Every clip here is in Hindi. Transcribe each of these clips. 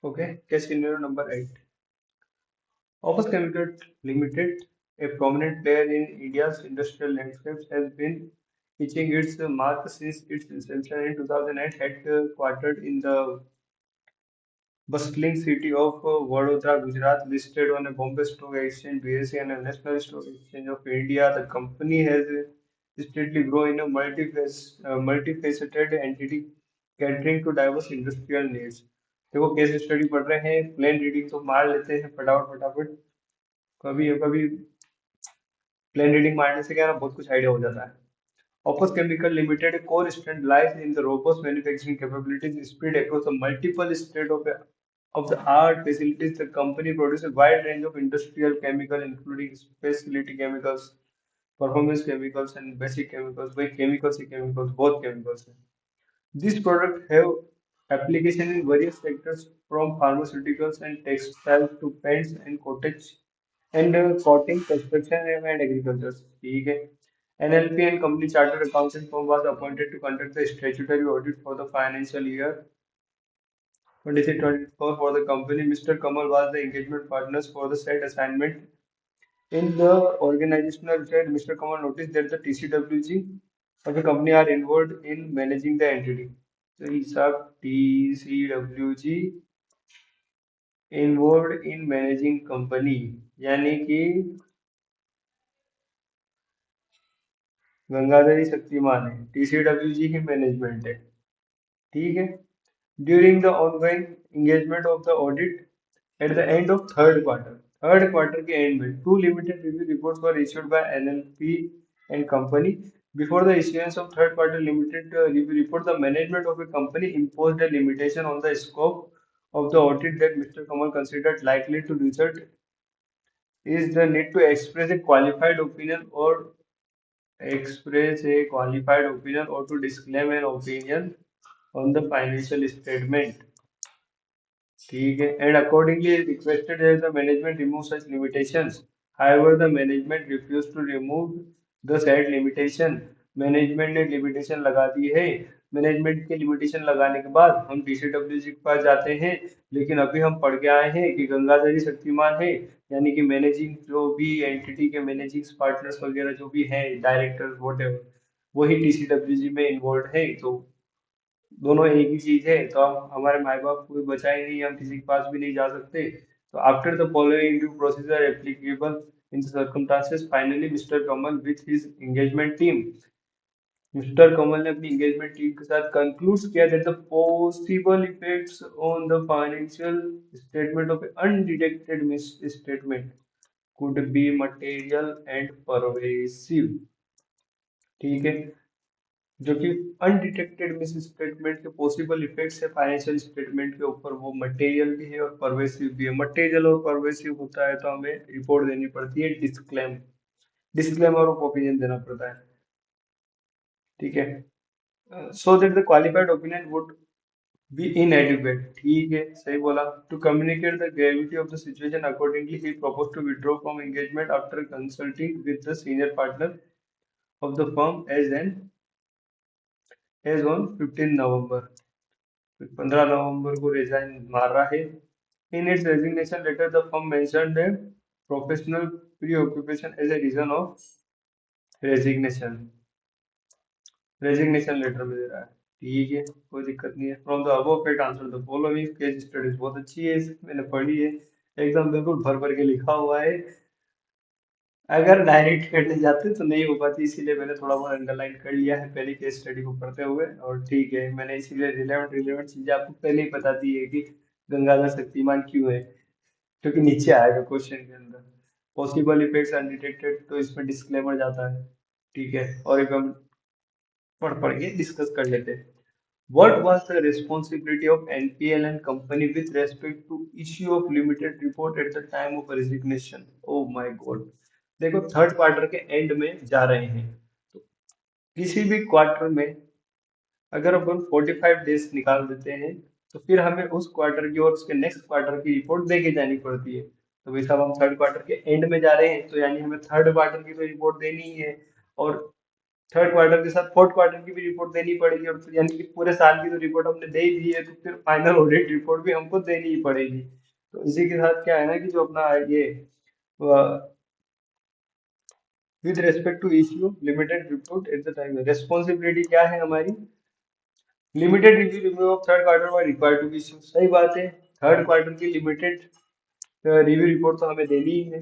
Okay, case scenario number 8. Opus Chemical Limited, a prominent player in India's industrial landscapes, has been hitching its mark since its inception in 2008, headquartered in the bustling city of Vadodara, Gujarat, listed on a Bombay Stock Exchange, BSE, and a National Stock Exchange of India. The company has steadily grown in a multifaceted entity catering to diverse industrial needs. देखो केस स्टडी पढ़ रहे हैं प्लेन रीडिंग तो मार लेते हैं फटाफट फटाफट कभी कभी प्लेन रीडिंग मारने से क्या है ना बहुत कुछ आइडिया हो जाता है Opus Chemical Limited core strength lies in the robust manufacturing capabilities spread across the multiple state-of-the-art facilities. The company produces a wide range of industrial chemicals, including specialty chemicals, performance chemicals, and basic chemicals. By chemicals, chemicals, both chemicals. These products have application in various sectors from pharmaceuticals and textiles to paints and cottage and coating, construction and agriculture. ठीक है. NLP and Company Chartered Accountant firm was appointed to conduct the statutory audit for the financial year 23-24 for the company. Mr. Kamal was the engagement partners for the said assignment. In the organizational side, Mr. Kamal noticed that the TCWG of the company are involved in managing the entity. So he's a TCWG involved in managing company यानी कि गंगाधरी शक्तिमान है TCWG की मैनेजमेंट है ठीक है during the ongoing engagement of the audit at the end of third quarter के end में two limited review reports were issued by NLP and company before the issuance of third quarter limited review report the management of a company imposed a limitation on the scope of the audit that Mr. Kamal considered likely to result is the need to express a qualified opinion or to disclaim an opinion on the financial statement ठीक है and accordingly requested that the management remove such limitations. However, the management refused to remove the said limitation. Management ने लिमिटेशन लगा दी है मैनेजमेंट के लिमिटेशन लगाने के बाद हम डीसीडब्ल्यूजी के पास जाते हैं लेकिन अभी हम पढ़ के आए हैं कि गंगाधरी शक्तिमान है यानी कि मैनेजिंग जो भी एंटिटी के मैनेजिंग पार्टनर्स वगैरह जो भी हैं डायरेक्टर वोटेवर वही डीसीडब्ल्यूजी में इन्वॉल्व है तो दोनों एक ही चीज है तो हम हमारे माई बाप को भी बचा ही नहीं हम किसी के पास भी नहीं जा सकते तो after the following due procedure applicable in circumstances finally mister Kamal with his engagement team mister Kamal ने अपनी एंगेजमेंट टीम के साथ कंक्लूड किया that the possible effects on the financial statement of undetected misstatement could be material and pervasive ठीक है जो कि अनडिटेक्टेड मिस स्टेटमेंट के पॉसिबल इफेक्ट्स है फाइनेंशियल स्टेटमेंट के ऊपर वो मटेरियल भी है और परवेसिव भी है मटेरियल और परवेसिव होता है तो हमें रिपोर्ट देनी पड़ती है डिस्क्लेमर ऑफ ओपिनियन देना पड़ता है ठीक है so that the qualified opinion would be inadequate ठीक है सही बोला to communicate the gravity of the situation accordingly ही proposed to withdraw from engagement after consulting with the senior partner of the firm as on 15 November 15 नवंबर को रिजाइन मार रहा है in its resignation letter the firm mentioned a professional preoccupation as a reason of resignation resignation letter में दे रहा है ठीक है कोई दिक्कत नहीं है from the above fact answer the following case studies बहुत अच्छी है मैंने पढ़ी है एकदम बिल्कुल भर भर के लिखा हुआ है अगर डायरेक्ट करने जाते तो नहीं हो पाती इसीलिए मैंने थोड़ा बहुत अंडरलाइन कर लिया है पहले केस स्टडी को पढ़ते हुए और ठीक है मैंने इसीलिए रिलेवेंट रिलेवेंट चीजें आपको पहले ही बता दी है कि गंगाधर शक्तिमान क्यों है क्योंकि नीचे आएगा क्वेश्चन के अंदर पॉसिबल इफेक्ट्स अनडिटेक्टेड तो इसमें डिस्क्लेमर जाता है ठीक है और एक हम पढ़ पढ़ के डिस्कस कर लेते हैं What was the responsibility of NPL and company with respect to issue of limited report at the time of resignation? Oh my God! देखो थर्ड क्वार्टर के एंड में जा रहे हैं तो किसी भी क्वार्टर में अगर अपन 45 डेज निकाल देते हैं तो फिर हमें उस क्वार्टर की और उसके नेक्स्ट क्वार्टर की रिपोर्ट दे के जानी पड़ती है तो वैसा अब हम थर्ड क्वार्टर के एंड में जा रहे हैं तो यानी हमें थर्ड क्वार्टर की तो रिपोर्ट देनी ही है और थर्ड क्वार्टर के साथ फोर्थ क्वार्टर की भी रिपोर्ट देनी पड़ेगी, और फिर यानी कि पूरे साल की तो रिपोर्ट हमने दे ही दी है, तो फिर फाइनल ऑडिट रिपोर्ट भी हमको देनी ही पड़ेगी। तो इसी के साथ क्या है ना कि जो अपना ये with respect to issue limited report at the time, responsibility क्या है हमारी, limited review of third quarter was required to be issue, सही बात है। थर्ड क्वार्टर की लिमिटेड रिव्यू रिपोर्ट तो हमें देनी ही है।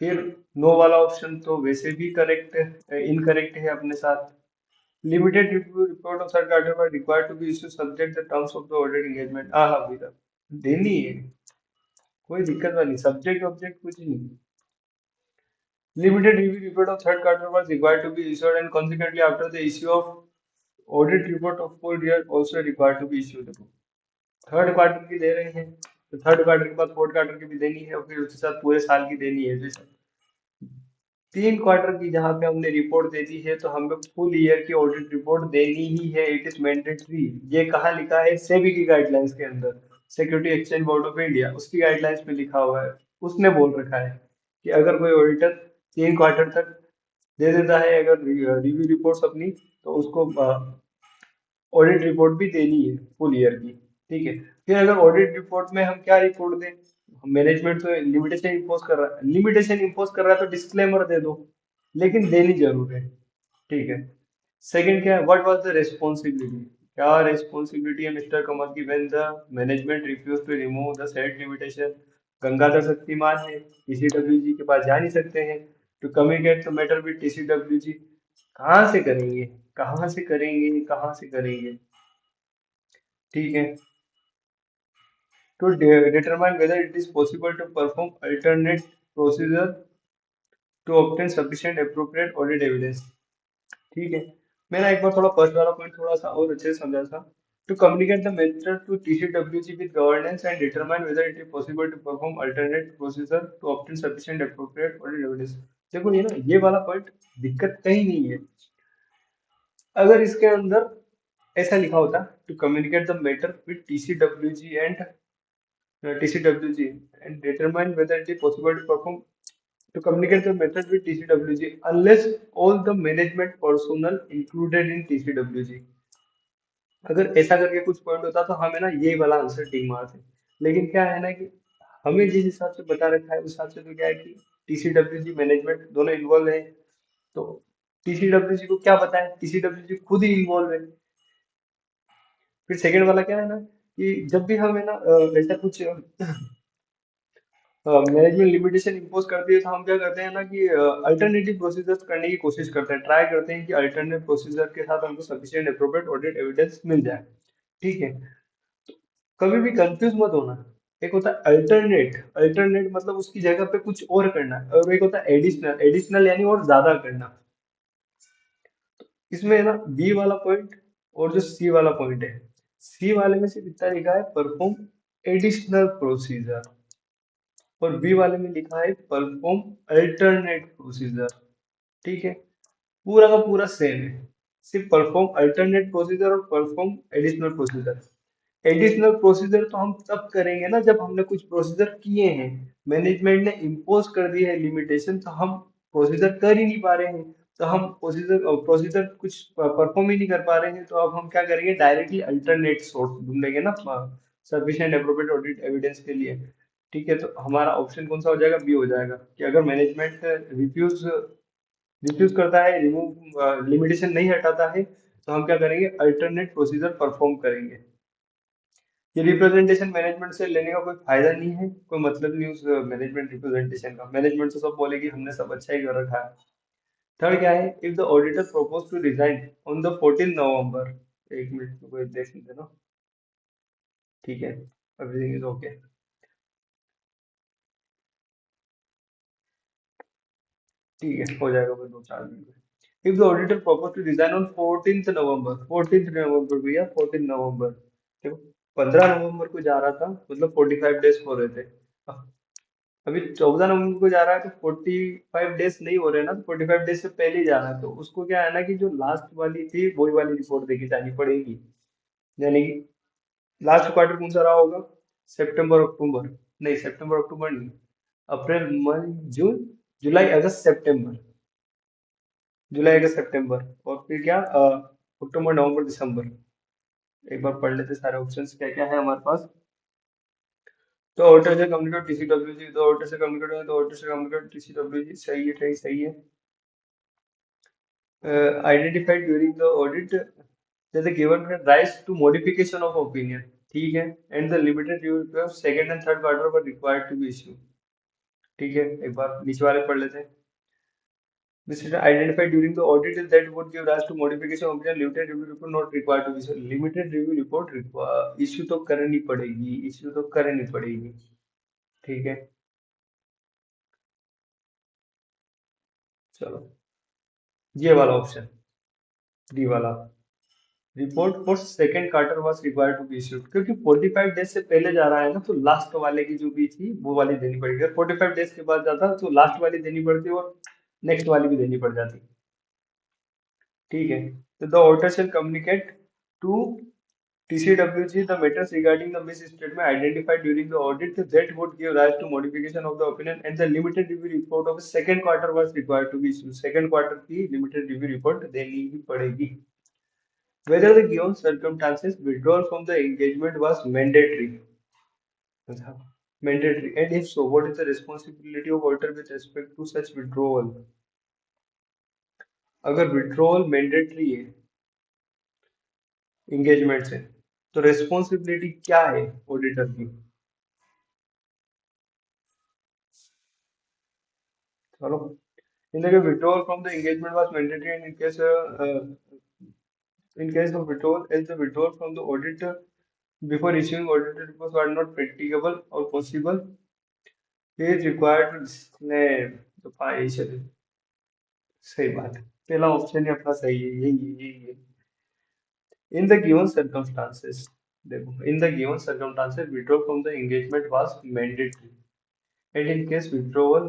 फिर नो वाला ऑप्शन तो वैसे भी करेक्ट है, इनकरेक्ट है अपने साथ। Limited review report of third quarter was required to be issue subject the terms of the audit engagement. हाँ भैया, देनी है, कोई दिक्कत वाली, सब्जेक्ट ऑब्जेक्ट कुछ नहीं। Limited review report of third quarter was required to be issued, and consequently after the issue of audit report of full year also required to be issued। Third quarter की दे रहे हैं तो थर्ड क्वार्टर के बाद फोर्थ क्वार्टर की भी देनी है, और फिर उसके साथ पूरे साल की देनी है। जैसे तीन क्वार्टर की जहां पे हमने रिपोर्ट दे दी है, तो हमें फुल ईयर की ऑडिट रिपोर्ट देनी ही है, इट इज मैंडेटरी। ये कहाँ लिखा है, सेबी की गाइडलाइंस के अंदर, security exchange board of India उसकी गाइडलाइंस में लिखा हुआ है। उसने बोल रखा है कि अगर कोई ऑडिटर तीन क्वार्टर तक दे देता है अगर रिव्यू रिपोर्ट्स अपनी, तो उसको ऑडिट रिपोर्ट भी देनी है फुल ईयर की। ठीक है, फिर अगर ऑडिट रिपोर्ट में हम क्या रिपोर्ट दें, मैनेजमेंट तो लिमिटेशन इम्पोज कर रहा है, लिमिटेशन इम्पोज कर रहा है तो डिस्क्लेमर दे दो, लेकिन देनी जरूर है। ठीक है। सेकंड क्या है, व्हाट वाज द रेस्पॉन्सिबिलिटी, क्या रेस्पॉन्सिबिलिटी है मिस्टर कमल की when the management refuse to remove the set limitation. Gangadhar Shaktimaan है, टीसीडब्ल्यूजी के पास जा नहीं सकते हैं, to communicate the matter with TCWG. कहाँ से करेंगे, कहाँ से करेंगे, कहाँ से करेंगे। ठीक है, to determine whether it is possible to perform alternate procedure to obtain sufficient appropriate audit evidence। ठीक है, मैंने एक बार थोड़ा फर्स्ट वाला पॉइंट थोड़ा सा और अच्छे से समझा था। To communicate the method to TCWG with governance and determine whether it is possible to perform alternate procedure to obtain sufficient appropriate audit evidence. देखो ये ना, ये वाला पॉइंट दिक्कत कहीं नहीं है। अगर इसके अंदर ऐसा लिखा होता, to communicate the matter with TCWG and TCWG and determine whether it is possible to perform to communicate the method with TCWG unless all the management personnel included in TCWG। अगर ऐसा करके कुछ पॉइंट होता तो हमें ना ये वाला आंसर टिक मारते। लेकिन क्या है ना कि हमें जिस हिसाब से बता रखा है उस हिसाब से तो क्या है कि टीसीडब्ल्यूजी मैनेजमेंट दोनों इन्वॉल्व है, तो टीसीडब्ल्यूजी को क्या पता है, टीसीडब्ल्यूजी खुद ही इन्वॉल्व है। फिर सेकंड वाला क्या है ना कि जब भी हमें ना ऐसा कुछ मैनेजमेंट लिमिटेशन इम्पोज करती है, तो हम क्या करते हैं ना कि अल्टरनेटिव प्रोसीजर्स करने की कोशिश करते हैं, ट्राई करते हैं कि अल्टरनेट प्रोसीजर के साथ हमको सफिशिएंट एप्रोप्रिएट ऑडिट एविडेंस मिल जाए। ठीक है, कभी भी कंफ्यूज मत होना। एक होता है अल्टरनेट, अल्टरनेट मतलब उसकी जगह पे कुछ और करना, और एक होता है एडिशनल, एडिशनल यानी और ज्यादा करना। इसमें है ना बी वाला पॉइंट और जो सी वाला पॉइंट है, सी वाले में सिर्फ इतना लिखा है परफॉर्म एडिशनल प्रोसीजर, और बी वाले में लिखा है परफॉर्म अल्टरनेट प्रोसीजर। ठीक है, पूरा का पूरा सेम है, सिर्फ परफॉर्म अल्टरनेट प्रोसीजर और perform additional procedure. Additional procedure तो हम तब करेंगे ना जब हमने कुछ प्रोसीजर किए हैं, मैनेजमेंट ने इम्पोज कर दी है लिमिटेशन, तो हम प्रोसीजर कर ही नहीं पा रहे हैं, तो हम प्रोसीजर प्रोसीजर कुछ परफॉर्म ही नहीं कर पा रहे हैं, तो अब हम क्या करेंगे, डायरेक्टली अल्टरनेट सोर्स ढूंढेंगे ना सफिशिएंट एप्रोप्रिएट ऑडिट एविडेंस के लिए। ठीक है, तो हमारा ऑप्शन कौन सा हो जाएगा, बी हो जाएगा, कि अगर मैनेजमेंट रिफ्यूज रिफ्यूज करता है, रिमूव लिमिटेशन नहीं हटाता है, तो हम क्या करेंगे, अल्टरनेट प्रोसीजर परफॉर्म करेंगे। ये रिप्रेजेंटेशन मैनेजमेंट से लेने का कोई फायदा नहीं है, कोई मतलब नहीं उस मैनेजमेंट रिप्रेजेंटेशन का, मैनेजमेंट तो सब बोलेगी हमने सब अच्छा ही कर रखा है। थर्ड क्या है, if the auditor propose to resign on the 14 November, एक मिनट में कोई देख लेते ना। ठीक है, एवरीथिंग इज ओके। ठीक है, हो जाएगा बस 2-4 मिनट में। If the auditor propose to resign on 14th November, 14th November भैया, 14 नवंबर, देखो 15 नवंबर को जा रहा था, मतलब 45 डेज हो रहे थे, अभी 14 नवंबर को जा रहा है, तो 45 डेज नहीं हो रहे ना, तो 45 डेज से पहले ही जाना है, तो उसको क्या है ना कि जो लास्ट वाली थी वही वाली रिपोर्ट देके जानी पड़ेगी। यानी कि लास्ट क्वार्टर कौन सा रहा होगा, सितंबर अक्टूबर, नहीं सितंबर अक्टूबर नहीं, अप्रैल मई जून जुलाई अगस्त सितंबर, जुलाई अगस्त सितंबर, और फिर क्या अक्टूबर नवंबर दिसंबर। एक बार पढ़ लेते सारे ऑप्शंस क्या क्या है हमारे पास। तो ऑर्डर से कम्युनिकेट टीसीडब्ल्यूजी, तो ऑर्डर से कम्युनिकेट, तो ऑर्डर से कम्युनिकेट टीसीडब्ल्यूजी, सही है, सही सही है। आइडेंटिफाइड ड्यूरिंग द ऑडिट, जैसे given rights to modification of opinion, ठीक है, and the limited review second and third quarter पर रिक्वायर्ड टू बी इशू। ठीक है, एक बार नीचे वाले पढ़ लेते हैं। This is identified during the audit that would give rise to modification of the limited review report not required to be issued. Limited review report issue तो करनी पड़ेगी, इश्यू तो करनी पड़ेगी। ठीक है, चलो ये वाला ऑप्शन, डी वाला, report for second quarter was required to be issued, क्योंकि 45 डेज से पहले जा रहा है ना, तो लास्ट वाले की जो भी थी वो वाली देनी पड़ेगी। अगर 45 डेज के बाद जाता तो लास्ट वाली देनी पड़ती और नेक्स्ट वाली भी देनी पड़ जाती। ठीक है, तो the auditor shall communicate to TCWG the matters regarding the misstatement identified during the audit that would give rise to modification of the opinion, and the limited review report of the second quarter was required to be issued. Second quarter की limited review report देनी ही पड़ेगी। Whether the given circumstances withdrawal from the engagement was mandatory, mandatory, and if so, what is the responsibility of auditor with respect to such withdrawal? अगर withdrawal mandatory है engagement से, तो responsibility क्या है auditor की? चलो, in the case withdrawal from the engagement was mandatory, and in case of withdrawal, as the withdrawal from the audit before issuing audited reports were not practicable or possible, he is required to disclaim the financial। सही बात है, पहला ऑप्शन ही अपना सही है, यही है। इन द गिवन सर्कमस्टांसेस, देखो, in the given circumstances withdraw from the engagement was mandatory, and in case withdrawal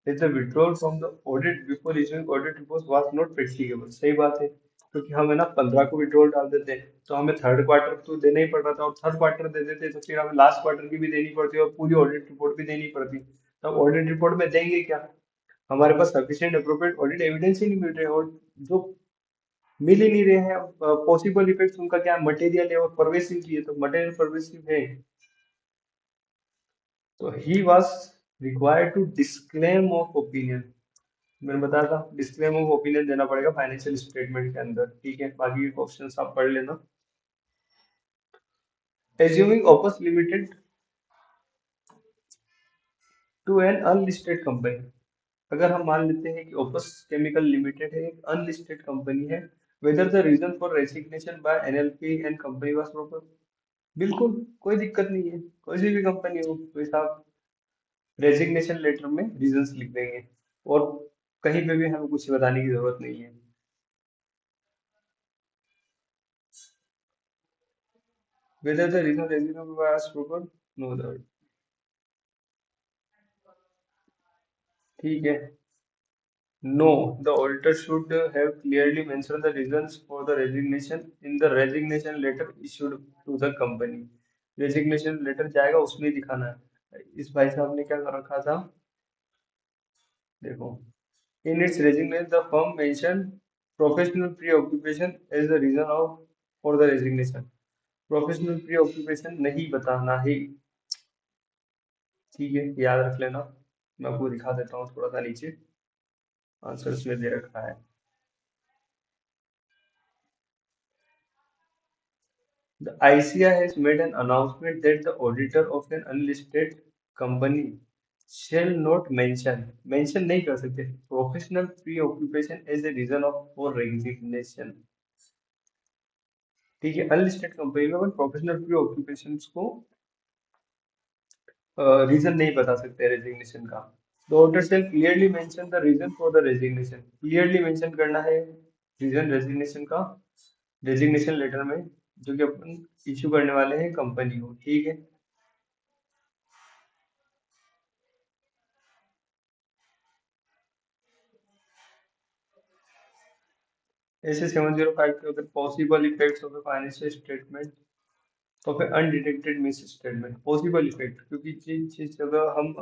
if the withdrawal from the audit before issuing audit report was not practicable। सही बात है, क्योंकि हम है ना 15 को विड्रॉल डाल देते हैं तो हमें थर्ड क्वार्टर तो देना ही पड़ रहा था, और थर्ड क्वार्टर दे देते तो फिर हमें लास्ट क्वार्टर की भी देनी पड़ती और पूरी ऑडिट रिपोर्ट भी देनी पड़ती। तब ऑडिट रिपोर्ट में देंगे क्या, हमारे पास सफिशिएंट अप्रोप्रिएट ऑडिट एविडेंस ही नहीं मिल रहे, और जो मिल ही नहीं रहे हैं पॉसिबल इफेक्ट्स उनका क्या मटेरियल है और परवेसिव भी है, तो मटेरियल परवेसिव है, तो he was required to disclaim of opinion. मैंने बताया था डिस्क्लेम ऑफ ओपिनियन देना पड़ेगा फाइनेंशियल स्टेटमेंट के अंदर। ठीक है, बाकी के ऑप्शंस आप पढ़ लेना। Assuming Opus limited to an unlisted company, अगर हम मान लेते हैं कि ओपस केमिकल लिमिटेड है, एक अनलिस्टेड कंपनी है, whether the reason for resignation by NLP and company was proper, बिल्कुल कोई दिक्कत नहीं है, कोई सी भी कंपनी हो, कोई साहब रेजिग्नेशन लेटर में रीजंस लिख देंगे, और कहीं पे भी हमें कुछ बताने की जरूरत नहीं है। Whether the reason reasonable was proper, no doubt। ठीक है, no, the auditor should have clearly mentioned the reasons for the resignation in the resignation letter issued to the company। Resignation letter जाएगा उसमें ही दिखाना है। इस भाई साहब ने क्या कर रखा था, देखो, in its resignation the firm mentioned professional preoccupation as the reason of for the resignation। Professional preoccupation नहीं बताना है। ठीक है, याद रख लेना, मैं आपको दिखा देता हूँ थोड़ा सा नीचे, आंसर इसमें दे रखा है। The ICI has made an announcement that the auditor of an unlisted company shall not mention नहीं कर सकते professional preoccupation as a reason of for resignation। ठीक है, अनलिस्टेड कंपनी में अपन प्रोफेशनल प्रीऑक्यूपेशंस को रीजन नहीं बता सकते रेजिग्नेशन का। The auditor shall clearly mention the reason for the resignation, clearly mention करना है रीजन रेजिग्नेशन का रेजिग्नेशन लेटर में, जो कि अपन इश्यू करने वाले हैं कंपनी को। ठीक है, ऐसे 705 के अगर possible effects of financial statement of undetected miss statement, possible effect, क्योंकि जिस जगह हम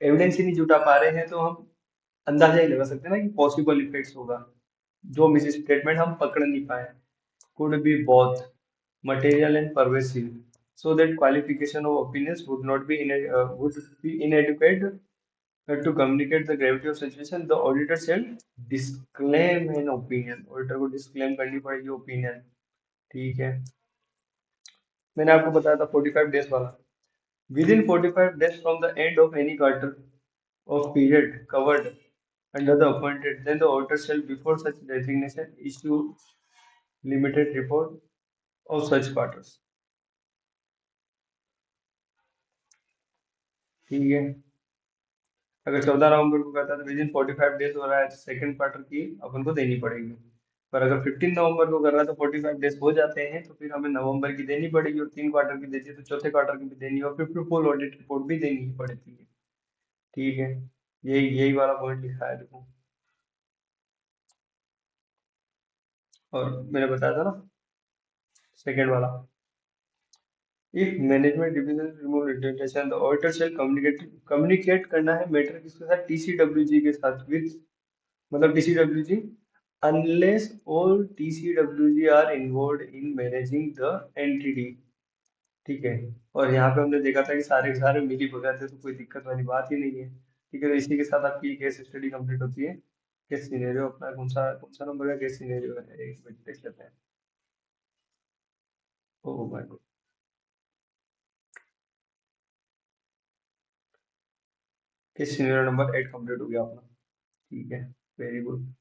एविडेंस ही नहीं जुटा पा रहे हैं तो हम अंदाजा ही लगा सकते हैं ना कि पॉसिबल इफेक्ट्स होगा, जो मिस स्टेटमेंट हम पकड़ नहीं पाए। could be both material and pervasive, so that qualification of opinions would be inadequate to communicate the gravity of situation. The auditor shall disclaim an opinion. Auditor को disclaim करनी पड़ेगी opinion। ठीक है, मैंने आपको बताया था 45 days वाला। Within 45 days from the end of any quarter of period covered under the appointed, then the auditor shall, before such designation, issue limited report of such quarters। ठीक है, अगर 14 नवंबर को करता है तो विद इन 45 डेज हो रहा है, सेकंड क्वार्टर की अपन को देनी पड़ेगी। पर अगर 15 नवंबर को कर रहा है तो 45 डेज हो जाते हैं, तो फिर हमें नवंबर की देनी पड़ेगी, और 3 क्वार्टर की देती है तो चौथे क्वार्टर की भी देनी है, और फिर फुल ऑडिट रिपोर्ट भी देनी ही पड़ती है। ठीक है, यही यही वाला पॉइंट लिखा है देखो। और मैंने बताया था ना सेकंड वाला, if management division remove retention the auditor shall communicate करना है मैटर किसके साथ, टीसीडब्ल्यूजी के साथ, विद मतलब TCWG unless all TCWG are involved in managing the entity। ठीक है, और यहाँ पे हमने देखा था कि सारे के सारे मिली हो जाते, तो कोई दिक्कत वाली बात ही नहीं है। ठीक है, तो इसी के साथ आपकी केस स्टडी कंप्लीट होती है। केस सिनेरियो अपना कौन सा नंबर का केस सिनेरियो है, एक मिनट देख लेते हैं। Oh my God, case scenario number 8 complete हो गया अपना। ठीक है, वेरी गुड।